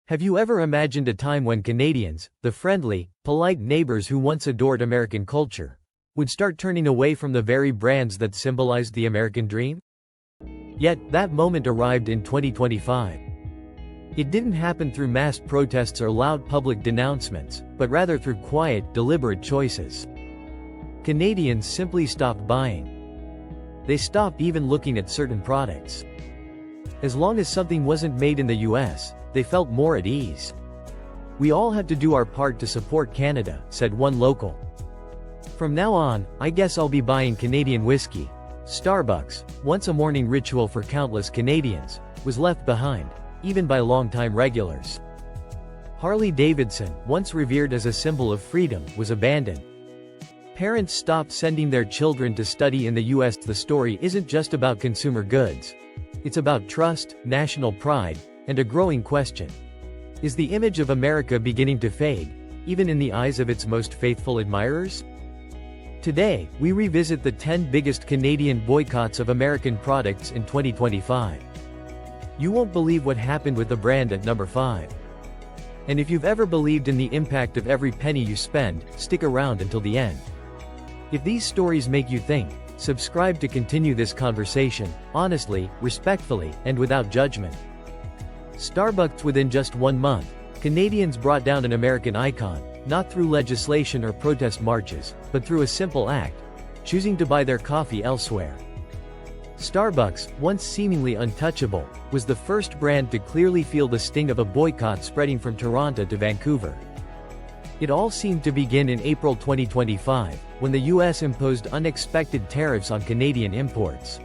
Have you ever imagined a time when Canadians, the friendly, polite neighbors who once adored American culture, would start turning away from the very brands that symbolized the American dream? Yet, that moment arrived in 2025. It didn't happen through mass protests or loud public denouncements, but rather through quiet, deliberate choices. Canadians simply stopped buying. They stopped even looking at certain products. As long as something wasn't made in the U.S., they felt more at ease. "We all have to do our part to support Canada," said one local. "From now on, I guess I'll be buying Canadian whiskey." Starbucks, once a morning ritual for countless Canadians, was left behind, even by longtime regulars. Harley-Davidson, once revered as a symbol of freedom, was abandoned. Parents stopped sending their children to study in the U.S. The story isn't just about consumer goods. It's about trust, national pride, and a growing question. Is the image of America beginning to fade, even in the eyes of its most faithful admirers? Today, we revisit the 10 biggest Canadian boycotts of American products in 2025. You won't believe what happened with the brand at number 5. And if you've ever believed in the impact of every penny you spend, stick around until the end. If these stories make you think, subscribe to continue this conversation, honestly, respectfully, and without judgment. Starbucks. Within just 1 month, Canadians brought down an American icon, not through legislation or protest marches, but through a simple act: choosing to buy their coffee elsewhere. Starbucks, once seemingly untouchable, was the first brand to clearly feel the sting of a boycott spreading from Toronto to Vancouver. It all seemed to begin in April 2025, when the U.S. imposed unexpected tariffs on Canadian imports.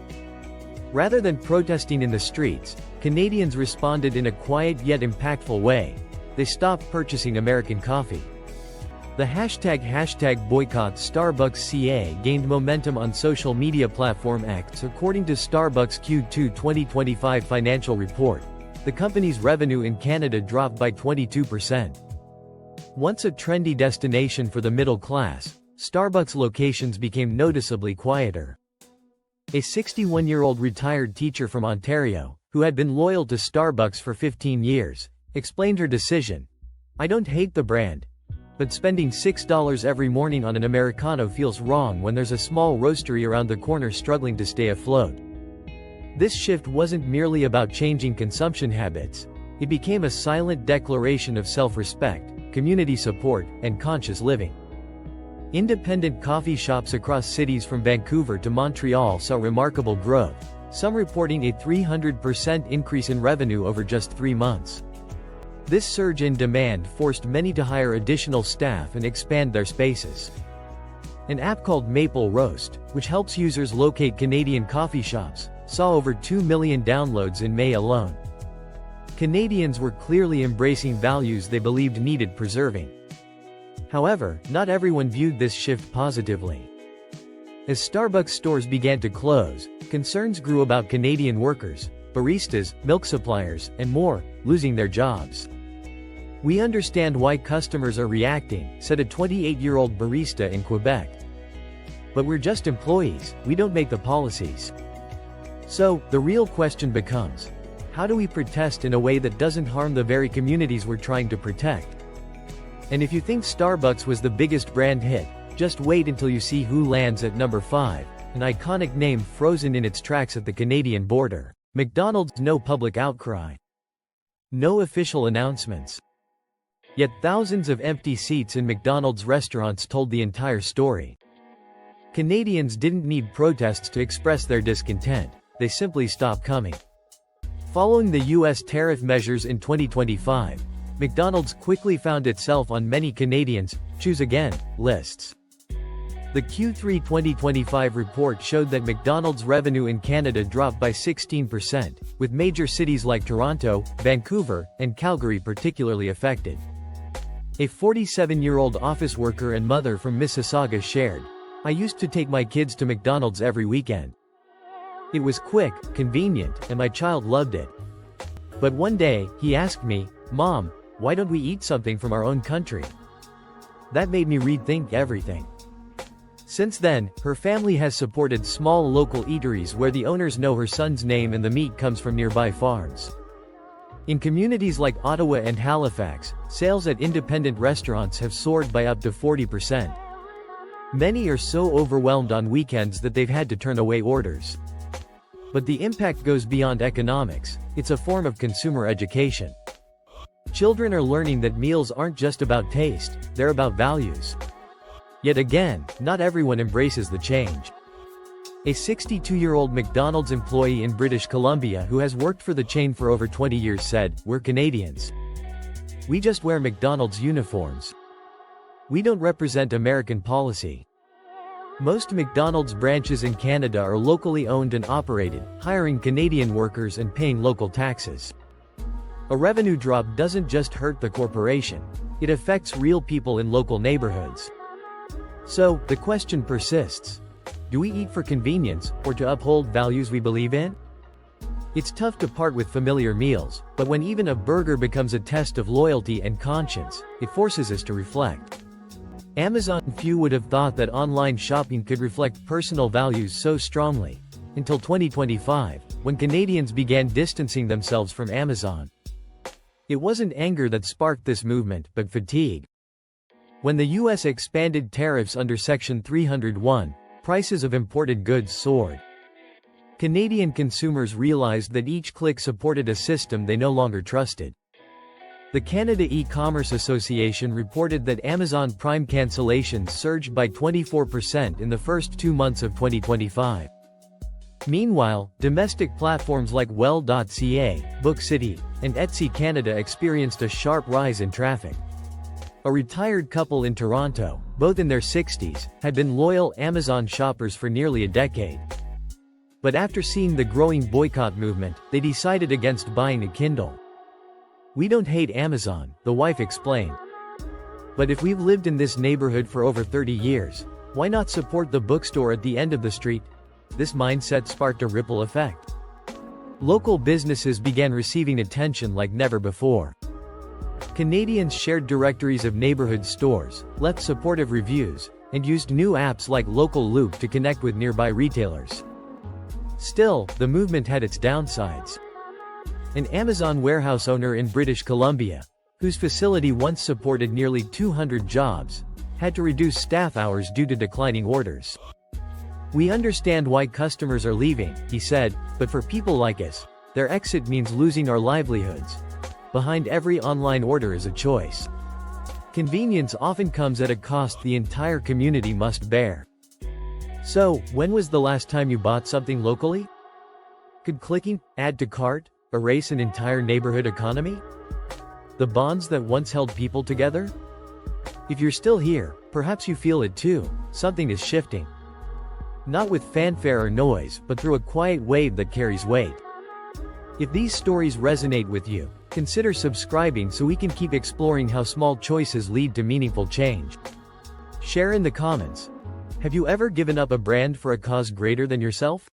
Rather than protesting in the streets, Canadians responded in a quiet yet impactful way. They stopped purchasing American coffee. The hashtag boycott Starbucks CA gained momentum on social media platform X. According to Starbucks' Q2 2025 financial report, the company's revenue in Canada dropped by 22%. Once a trendy destination for the middle class, Starbucks locations became noticeably quieter. A 61-year-old retired teacher from Ontario, who had been loyal to Starbucks for 15 years, explained her decision. "I don't hate the brand, but spending $6 every morning on an Americano feels wrong when there's a small roastery around the corner struggling to stay afloat." This shift wasn't merely about changing consumption habits. It became a silent declaration of self-respect, community support, and conscious living. Independent coffee shops across cities from Vancouver to Montreal saw remarkable growth, some reporting a 300% increase in revenue over just 3 months. This surge in demand forced many to hire additional staff and expand their spaces. An app called Maple Roast, which helps users locate Canadian coffee shops, saw over 2 million downloads in May alone. Canadians were clearly embracing values they believed needed preserving. However, not everyone viewed this shift positively. As Starbucks stores began to close, concerns grew about Canadian workers, baristas, milk suppliers, and more, losing their jobs. "We understand why customers are reacting," said a 28-year-old barista in Quebec. "But we're just employees, we don't make the policies." So, the real question becomes, how do we protest in a way that doesn't harm the very communities we're trying to protect? And if you think Starbucks was the biggest brand hit, just wait until you see who lands at number 5, an iconic name frozen in its tracks at the Canadian border. McDonald's. No public outcry. No official announcements. Yet thousands of empty seats in McDonald's restaurants told the entire story. Canadians didn't need protests to express their discontent, they simply stopped coming. Following the U.S. tariff measures in 2025, McDonald's quickly found itself on many Canadians' "choose again" lists. The Q3 2025 report showed that McDonald's revenue in Canada dropped by 16%, with major cities like Toronto, Vancouver, and Calgary particularly affected. A 47-year-old office worker and mother from Mississauga shared, "I used to take my kids to McDonald's every weekend. It was quick, convenient, and my child loved it. But one day, he asked me, 'Mom, why don't we eat something from our own country?' That made me rethink everything." Since then, her family has supported small local eateries where the owners know her son's name and the meat comes from nearby farms. In communities like Ottawa and Halifax, sales at independent restaurants have soared by up to 40%. Many are so overwhelmed on weekends that they've had to turn away orders. But the impact goes beyond economics, it's a form of consumer education. Children are learning that meals aren't just about taste, they're about values. Yet again, not everyone embraces the change. A 62-year-old McDonald's employee in British Columbia who has worked for the chain for over 20 years said, "We're Canadians. We just wear McDonald's uniforms. We don't represent American policy." Most McDonald's branches in Canada are locally owned and operated, hiring Canadian workers and paying local taxes. A revenue drop doesn't just hurt the corporation, it affects real people in local neighborhoods. So, the question persists. Do we eat for convenience, or to uphold values we believe in? It's tough to part with familiar meals, but when even a burger becomes a test of loyalty and conscience, it forces us to reflect. Amazon. Few would have thought that online shopping could reflect personal values so strongly, until 2025, when Canadians began distancing themselves from Amazon. It wasn't anger that sparked this movement, but fatigue. When the U.S. expanded tariffs under Section 301, prices of imported goods soared. Canadian consumers realized that each click supported a system they no longer trusted. The Canada E-commerce Association reported that Amazon Prime cancellations surged by 24% in the first 2 months of 2025. Meanwhile, domestic platforms like Well.ca, BookCity, and Etsy Canada experienced a sharp rise in traffic. A retired couple in Toronto, both in their 60s, had been loyal Amazon shoppers for nearly a decade. But after seeing the growing boycott movement, they decided against buying a Kindle. "We don't hate Amazon," the wife explained. "But if we've lived in this neighborhood for over 30 years, why not support the bookstore at the end of the street?" This mindset sparked a ripple effect. Local businesses began receiving attention like never before. Canadians shared directories of neighborhood stores, left supportive reviews, and used new apps like Local Loop to connect with nearby retailers. Still, the movement had its downsides. An Amazon warehouse owner in British Columbia, whose facility once supported nearly 200 jobs, had to reduce staff hours due to declining orders. "We understand why customers are leaving," he said, "but for people like us, their exit means losing our livelihoods. Behind every online order is a choice. Convenience often comes at a cost the entire community must bear." So, when was the last time you bought something locally? Could clicking "Add to Cart" erase an entire neighborhood economy? The bonds that once held people together? If you're still here, perhaps you feel it too. Something is shifting. Not with fanfare or noise, but through a quiet wave that carries weight. If these stories resonate with you, consider subscribing so we can keep exploring how small choices lead to meaningful change. Share in the comments. Have you ever given up a brand for a cause greater than yourself?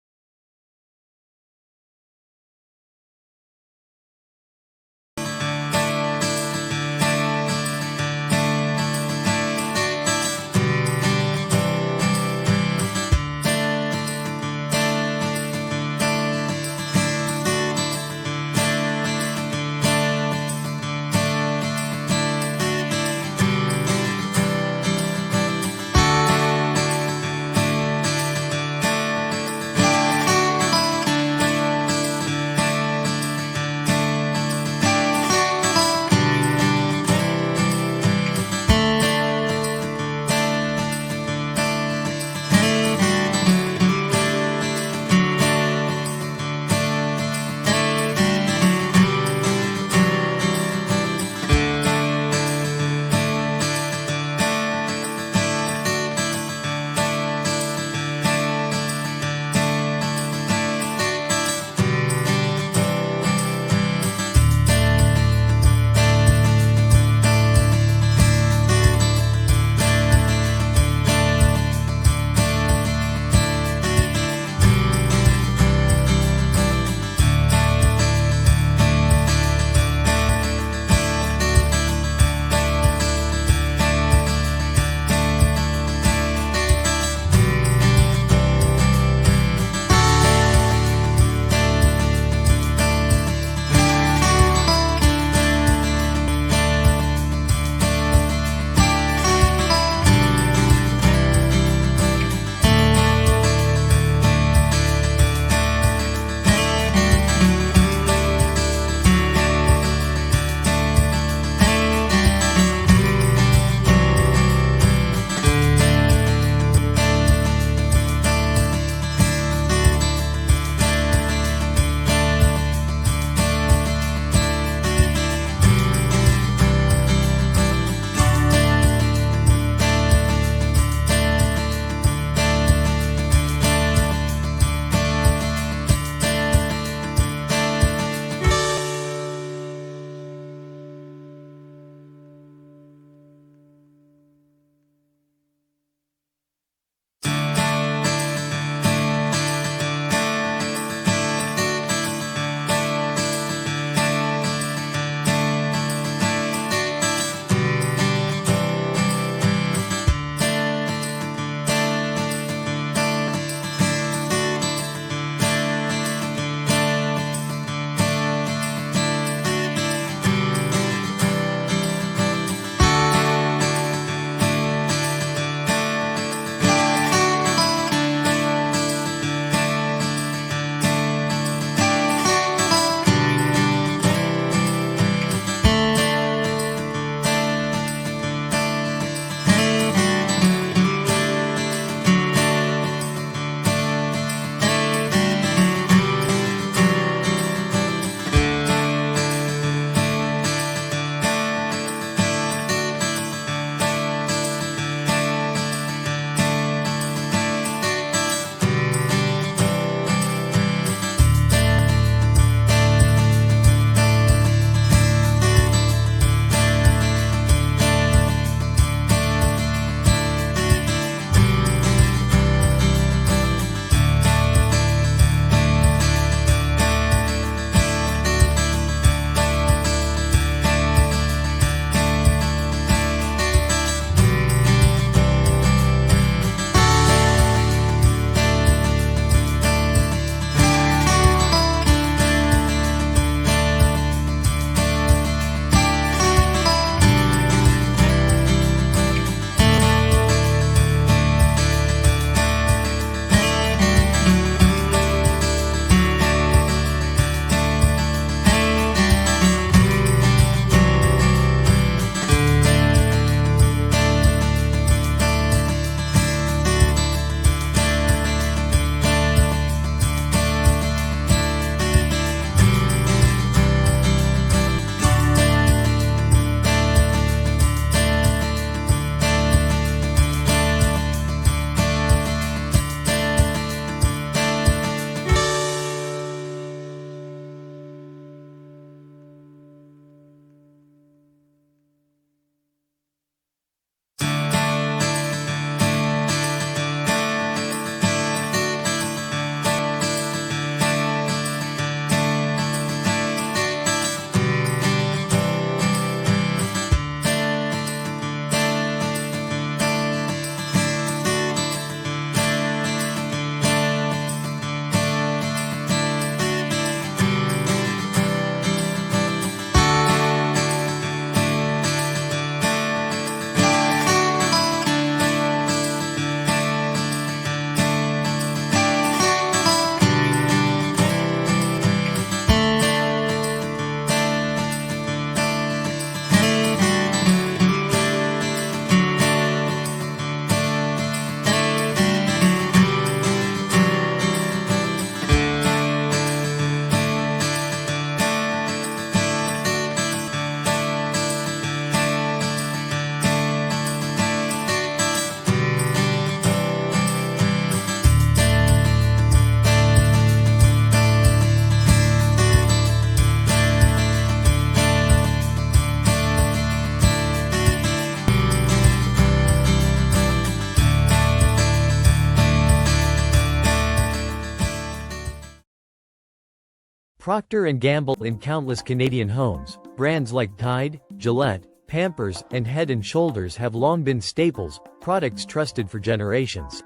Procter & Gamble in countless Canadian homes. Brands like Tide, Gillette, Pampers, and Head & Shoulders have long been staples, products trusted for generations.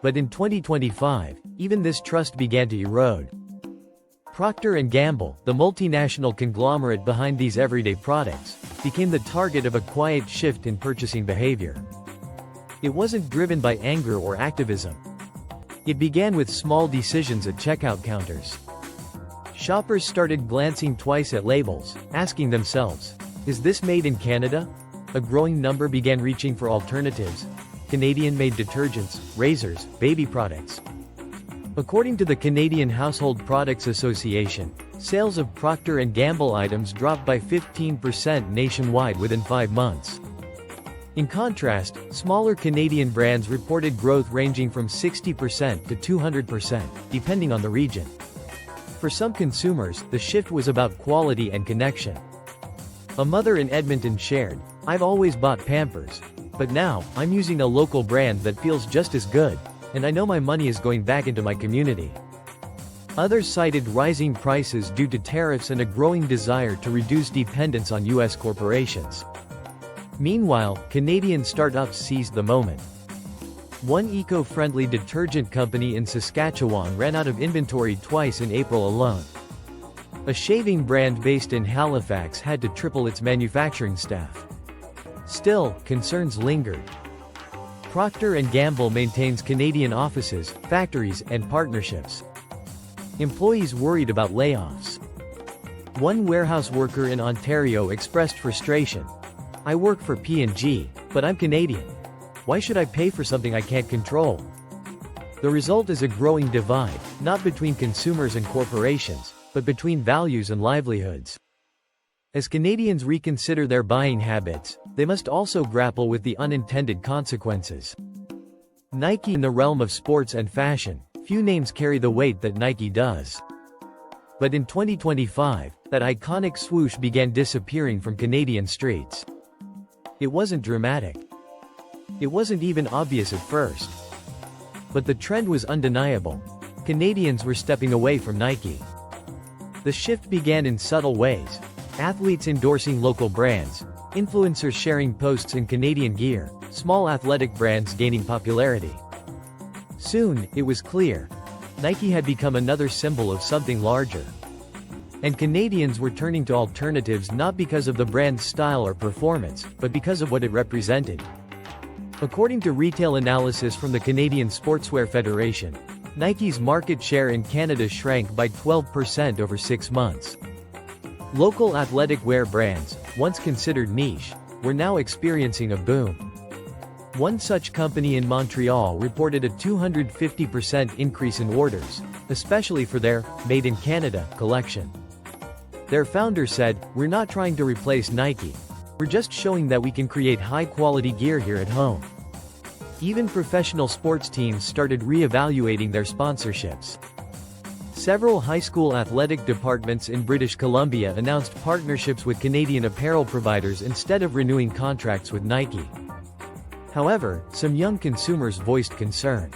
But in 2025, even this trust began to erode. Procter & Gamble, the multinational conglomerate behind these everyday products, became the target of a quiet shift in purchasing behavior. It wasn't driven by anger or activism. It began with small decisions at checkout counters. Shoppers started glancing twice at labels, asking themselves, "Is this made in Canada?" A growing number began reaching for alternatives: Canadian-made detergents, razors, baby products. According to the Canadian Household Products Association, sales of Procter & Gamble items dropped by 15% nationwide within 5 months. In contrast, smaller Canadian brands reported growth ranging from 60% to 200%, depending on the region. For some consumers, the shift was about quality and connection. A mother in Edmonton shared, "I've always bought Pampers. But now, I'm using a local brand that feels just as good, and I know my money is going back into my community." Others cited rising prices due to tariffs and a growing desire to reduce dependence on U.S. corporations. Meanwhile, Canadian startups seized the moment. One eco-friendly detergent company in Saskatchewan ran out of inventory twice in April alone. A shaving brand based in Halifax had to triple its manufacturing staff. Still, concerns lingered. Procter & Gamble maintains Canadian offices, factories, and partnerships. Employees worried about layoffs. One warehouse worker in Ontario expressed frustration. "I work for P&G, but I'm Canadian. Why should I pay for something I can't control?" The result is a growing divide, not between consumers and corporations, but between values and livelihoods. As Canadians reconsider their buying habits, they must also grapple with the unintended consequences. Nike. In the realm of sports and fashion, few names carry the weight that Nike does. But in 2025, that iconic swoosh began disappearing from Canadian streets. It wasn't dramatic. It wasn't even obvious at first. But the trend was undeniable. Canadians were stepping away from Nike. The shift began in subtle ways. Athletes endorsing local brands, influencers sharing posts in Canadian gear, small athletic brands gaining popularity. Soon, it was clear. Nike had become another symbol of something larger. And Canadians were turning to alternatives not because of the brand's style or performance, but because of what it represented. According to retail analysis from the Canadian Sportswear Federation, Nike's market share in Canada shrank by 12% over 6 months. Local athletic wear brands, once considered niche, were now experiencing a boom. One such company in Montreal reported a 250% increase in orders, especially for their Made in Canada collection. Their founder said, "We're not trying to replace Nike. We're just showing that we can create high-quality gear here at home." Even professional sports teams started re-evaluating their sponsorships. Several high school athletic departments in British Columbia announced partnerships with Canadian apparel providers instead of renewing contracts with Nike. However, some young consumers voiced concern.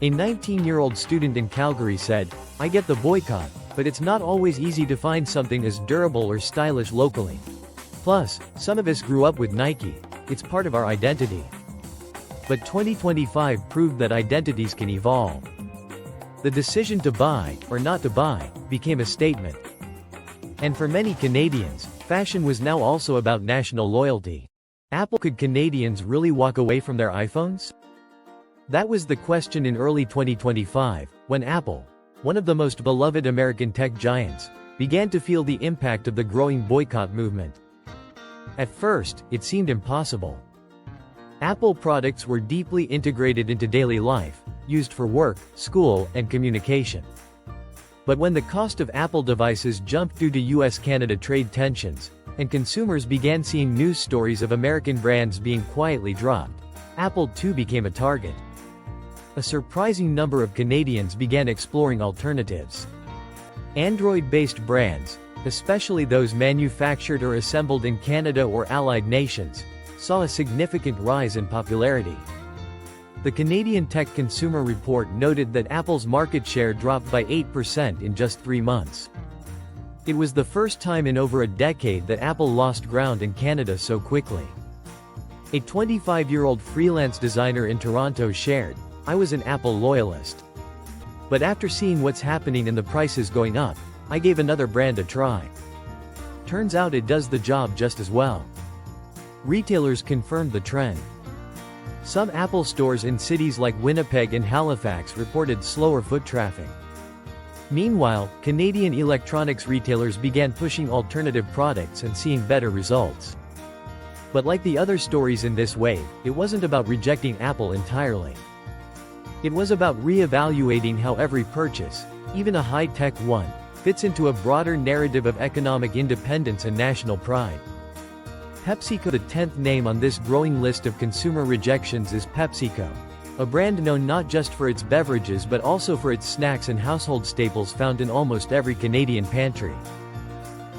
A 19-year-old student in Calgary said, "I get the boycott, but it's not always easy to find something as durable or stylish locally. Plus, some of us grew up with Nike. It's part of our identity." But 2025 proved that identities can evolve. The decision to buy, or not to buy, became a statement. And for many Canadians, fashion was now also about national loyalty. Could Canadians really walk away from their iPhones? That was the question in early 2025, when Apple, one of the most beloved American tech giants, began to feel the impact of the growing boycott movement. At first, it seemed impossible. Apple products were deeply integrated into daily life, used for work, school, and communication. But when the cost of Apple devices jumped due to US-Canada trade tensions, and consumers began seeing news stories of American brands being quietly dropped, Apple too became a target. A surprising number of Canadians began exploring alternatives. Android-based brands, especially those manufactured or assembled in Canada or allied nations, saw a significant rise in popularity. The Canadian Tech Consumer Report noted that Apple's market share dropped by 8% in just 3 months. It was the first time in over a decade that Apple lost ground in Canada so quickly. A 25-year-old freelance designer in Toronto shared, "I was an Apple loyalist. But after seeing what's happening and the prices going up, I gave another brand a try. Turns out it does the job just as well." Retailers confirmed the trend. Some Apple stores in cities like Winnipeg and Halifax reported slower foot traffic. Meanwhile, Canadian electronics retailers began pushing alternative products and seeing better results. But like the other stories in this wave, it wasn't about rejecting Apple entirely. It was about re-evaluating how every purchase, even a high-tech one, fits into a broader narrative of economic independence and national pride. PepsiCo. The 10th name on this growing list of consumer rejections is PepsiCo, a brand known not just for its beverages but also for its snacks and household staples found in almost every Canadian pantry.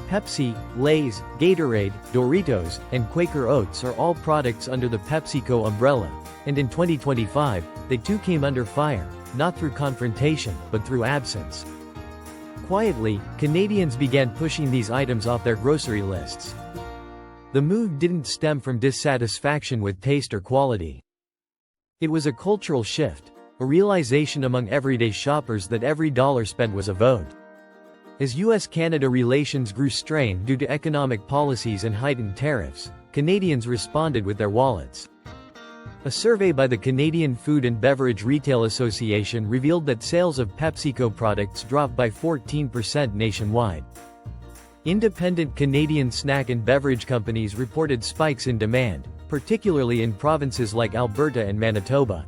Pepsi, Lay's, Gatorade, Doritos, and Quaker Oats are all products under the PepsiCo umbrella, and in 2025, they too came under fire, not through confrontation, but through absence. Quietly, Canadians began pushing these items off their grocery lists. The move didn't stem from dissatisfaction with taste or quality. It was a cultural shift, a realization among everyday shoppers that every dollar spent was a vote. As U.S.-Canada relations grew strained due to economic policies and heightened tariffs, Canadians responded with their wallets. A survey by the Canadian Food and Beverage Retail Association revealed that sales of PepsiCo products dropped by 14% nationwide. Independent Canadian snack and beverage companies reported spikes in demand, particularly in provinces like Alberta and Manitoba.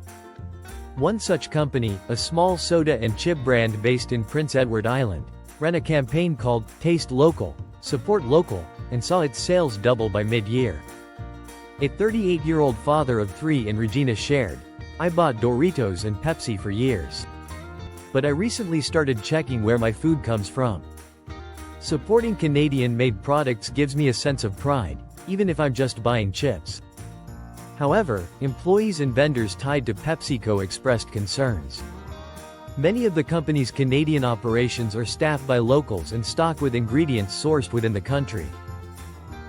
One such company, a small soda and chip brand based in Prince Edward Island, ran a campaign called Taste Local, Support Local, and saw its sales double by mid-year. A 38-year-old father of 3 in Regina shared, "I bought Doritos and Pepsi for years. But I recently started checking where my food comes from. Supporting Canadian-made products gives me a sense of pride, even if I'm just buying chips." However, employees and vendors tied to PepsiCo expressed concerns. Many of the company's Canadian operations are staffed by locals and stocked with ingredients sourced within the country.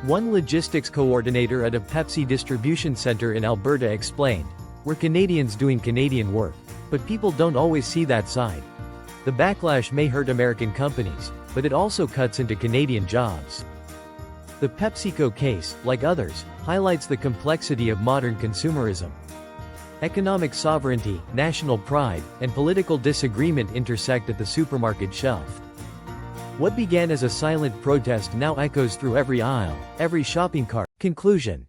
One logistics coordinator at a Pepsi distribution center in Alberta explained, "We're Canadians doing Canadian work, but people don't always see that side. The backlash may hurt American companies, but it also cuts into Canadian jobs." The PepsiCo case, like others, highlights the complexity of modern consumerism. Economic sovereignty, national pride, and political disagreement intersect at the supermarket shelf. What began as a silent protest now echoes through every aisle, every shopping cart. Conclusion.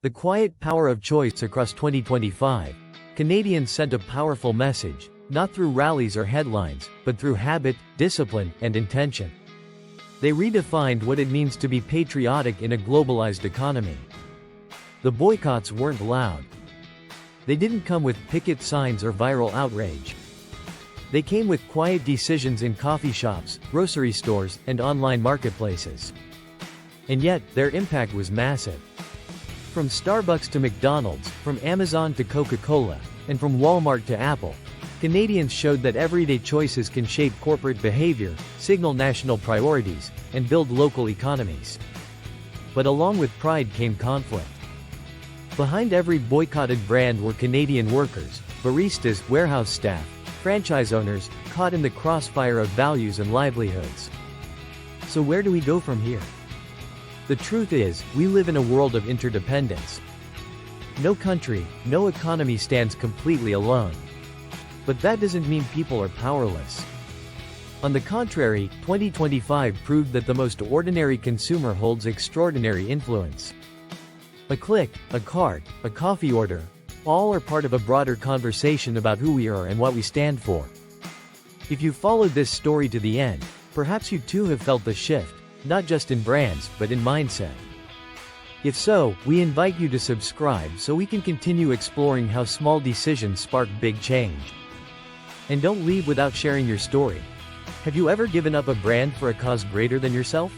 The quiet power of choice across 2025. Canadians sent a powerful message, not through rallies or headlines, but through habit, discipline, and intention. They redefined what it means to be patriotic in a globalized economy. The boycotts weren't loud. They didn't come with picket signs or viral outrage. They came with quiet decisions in coffee shops, grocery stores, and online marketplaces. And yet, their impact was massive. From Starbucks to McDonald's, from Amazon to Coca-Cola, and from Walmart to Apple, Canadians showed that everyday choices can shape corporate behavior, signal national priorities, and build local economies. But along with pride came conflict. Behind every boycotted brand were Canadian workers, baristas, warehouse staff, franchise owners, caught in the crossfire of values and livelihoods. So where do we go from here? The truth is, we live in a world of interdependence. No country, no economy stands completely alone. But that doesn't mean people are powerless. On the contrary, 2025 proved that the most ordinary consumer holds extraordinary influence. A click, a cart, a coffee order, all are part of a broader conversation about who we are and what we stand for. If you followed this story to the end, perhaps you too have felt the shift, not just in brands, but in mindset. If so, we invite you to subscribe so we can continue exploring how small decisions spark big change. And don't leave without sharing your story. Have you ever given up a brand for a cause greater than yourself?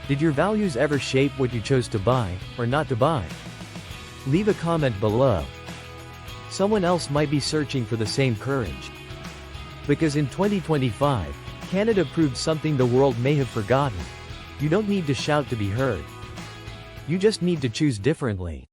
Did your values ever shape what you chose to buy, or not to buy? Leave a comment below. someone else might be searching for the same courage. Because in 2025, Canada proved something the world may have forgotten. You don't need to shout to be heard. You just need to choose differently.